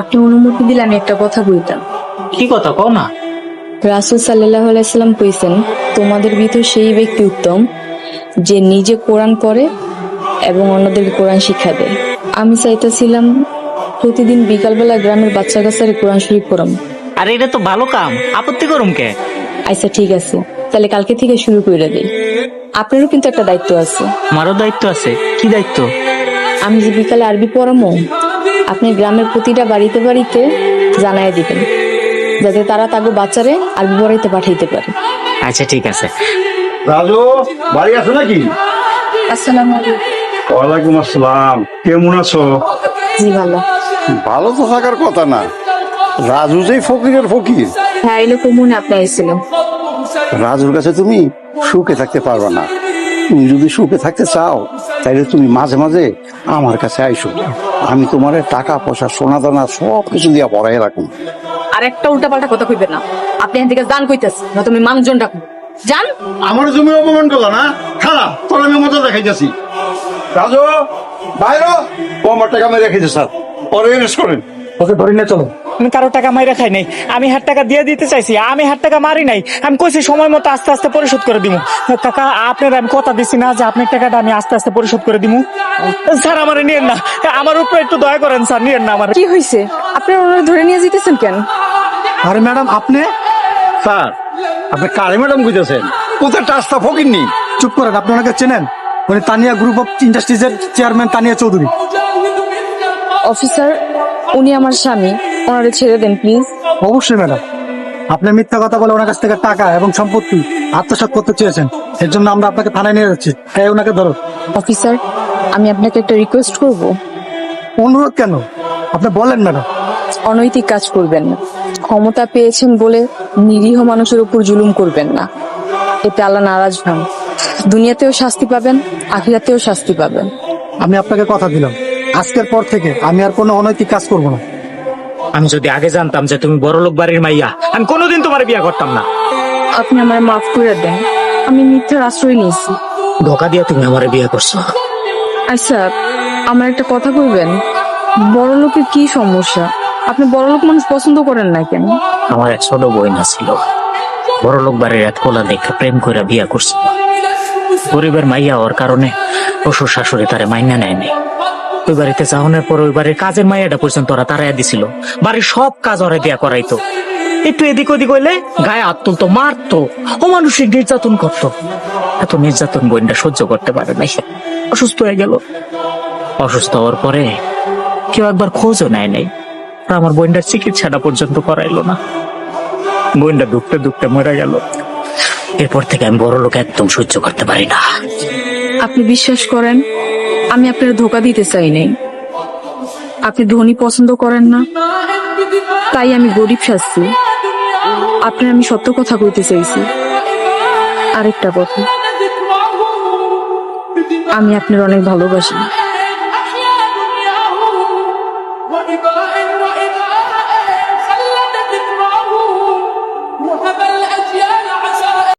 আপনি অনুমতি দিলে আমি একটা কথা বলতাম। কি কথা কও না? রাসূল সাল্লাল্লাহু আলাইহি সাল্লাম কইছেন, তোমাদের ভিতর সেই ব্যক্তি উত্তম যে নিজে কোরআন পড়ে এবং অন্যদেরকে কোরআন শিক্ষা দেয়। আমি চাইতেছিলাম প্রতিদিন বিকালবেলা গ্রামের বাচ্চা কাচ্চারে কোরআন শরীফ পড়াম। আরে এটা তো ভালো কাম, আপত্তি করুম কে? আচ্ছা ঠিক আছে, তাহলে কালকে থেকে শুরু করে দেই। আপনারও কিন্তু একটা দায়িত্ব আছে। আমারও দায়িত্ব আছে। কি দায়িত্ব? আমি যে বিকালে আরবি পড়ামো, আপনি গ্রামের প্রতিটা বাড়িতে বাড়িতে জানায় দিবেন, যাতে তারা তাকে বাচ্চারে আরবি পড়াইতে পাঠাইতে পারে। আচ্ছা ঠিক আছে। রাজু বাড়ি আছো নাকি? আসসালামু আলাইকুম। ওয়ালাইকুম আসসালাম, কেমন আছো? জি ভালো। ভালো তো থাকার কথা না, রাজু যে ফকিরের ফকির। হ্যাঁ, এলো কমুনে আপনি আইছিলেন। রাজুর কাছে তুমি সুখে থাকতে পারবে না। তুমি যদি সুখে থাকতে চাও তাহলে তুমি মাঝে মাঝে আমার কাছে আইসো। আমি তোমার টাকা পয়সা সোনা দানা সব কিছু দিয়া পড়াই রাখুন। আর একটা উল্টাপাল্টা কথা কইবেন না। আপনি এখান থেকে যান কইতাছি, না তুমি মানুষজন ডাকুন। যান। আমার জমি অপমান করলো না, খারাপ তোর আমি মজা দেখাইতেছি। রাজু বাইরে ও আমার টাকা মেরে রেখেছে স্যার, পরে এরেস্ট করেন। ওকে ধরে নিয়ে চলো। আমি কারো টাকা মাইরা খাই নাই, আমি হাত টাকা দিয়ে দিতে চাইছি, আমি হাত টাকা মারি নাই। আমি কইছি সময় মতো আস্তে আস্তে পরিশোধ করে দিমু। কাকা আপনার আমি কথা দিছি না যে আপনার টাকাটা আমি আস্তে আস্তে পরিশোধ করে দিমু। স্যার আমারে নিয়েন না, আমার উপরে একটু দয়া করেন স্যার, নিয়েন না আমার। কি হয়েছে? আপনারা ওনারা ধরে নিয়ে যেতেছেন কেন? আরে ম্যাডাম আপনি স্যার আপনি কারে ম্যাডাম কইতেছেন? কোথায় টাস্তা ফকির নি? চুপ করেন, আপনি ওনাকে চেনেন? উনি তানিয়া গ্রুপ অফ ইন্ডাস্ট্রিজের চেয়ারম্যান তানিয়া চৌধুরী। অফিসার, উনি আমার স্বামী, ওনারে ছেড়ে দেন প্লিজ। অবশ্যই ম্যাডাম, আপনি মিথ্যা কথা বলে ওনার কাছ থেকে টাকা এবং সম্পত্তি আত্মসাৎ করতে চেয়েছেন, এর জন্য আমরা আপনাকে থানায় নিয়ে যাচ্ছি। হ্যাঁ ওনাকে ধরো। অফিসার, আমি আপনাকে একটা রিকোয়েস্ট করব। অনুরোধ কেন? আপনি বলেন ম্যাডাম। অনৈতিক কাজ করবেন না। ক্ষমতা পেয়েছেন বলে নিরীহ মানুষের উপর জুলুম করবেন না, এতে আল্লাহ নারাজ হন। দুনিয়াতেও শাস্তি পাবেন, আখিরাতেও শাস্তি পাবেন। আমি আপনাকে কথা দিলাম, আজকের পর থেকে আমি আর কোনো অনৈতিক কাজ করব না। আমি যদি আগে জানতাম যে তুমি বড়লোক বাড়ির মাইয়া, আমি কোনোদিন তোমার বিয়ে করতাম না। আপনি আমার মাফ করে দেন, আমি মিথ্যার আশ্রয় নিয়েছি। ধোকা দিয়ে তুমি আমার বিয়ে করছো। আচ্ছা, আমার একটা কথা কইবেন, বড় লোকের কি সমস্যা? আপনি বড় লোক মানুষ পছন্দ করেন না কেন? আমার এক ছোট বোন ছিল, বড়লোক বাড়ির এক কোলা দেখে প্রেম করে বিয়ে করছিল। গরিবের মাইয়া হওয়ার কারণে শ্বশুর শাশুড়ি তারে মাইনা নেয় নাই। ওই বাড়িতে চাহনের পর ওই বাড়ির কাজের মাইয়াটা পর্যন্ত ওরা তারাই দিছিল। বাড়ির সব কাজ ওরা দিয়া করাইতো। একটু এদিক ওদিক হইলে গায়ে হাত তুলতো, মারতো, অমানুষিক নির্যাতন করতো। এত নির্যাতন বোনটা সহ্য করতে পারে নাই, অসুস্থ হয়ে গেল। অসুস্থ হওয়ার পরে কেউ একবার খোঁজও নেয় নাই, আর আমার বোনটার চিকিৎসাটা পর্যন্ত করাইলো না। বোনটা দুঃখতে দুঃখতে মরে গেল। এরপর থেকে আমি বড় লোক একদম সহ্য করতে পারি না। আপনি বিশ্বাস করেন, আমি আপনার ধোকা দিতে চাই নাই। আপনি ধনী পছন্দ করেন না, তাই আমি গরিব সাজছি। আপনার আমি সত্য কথা কইতে চাইছি। আরেকটা কথা, আমি আপনার অনেক ভালোবাসি।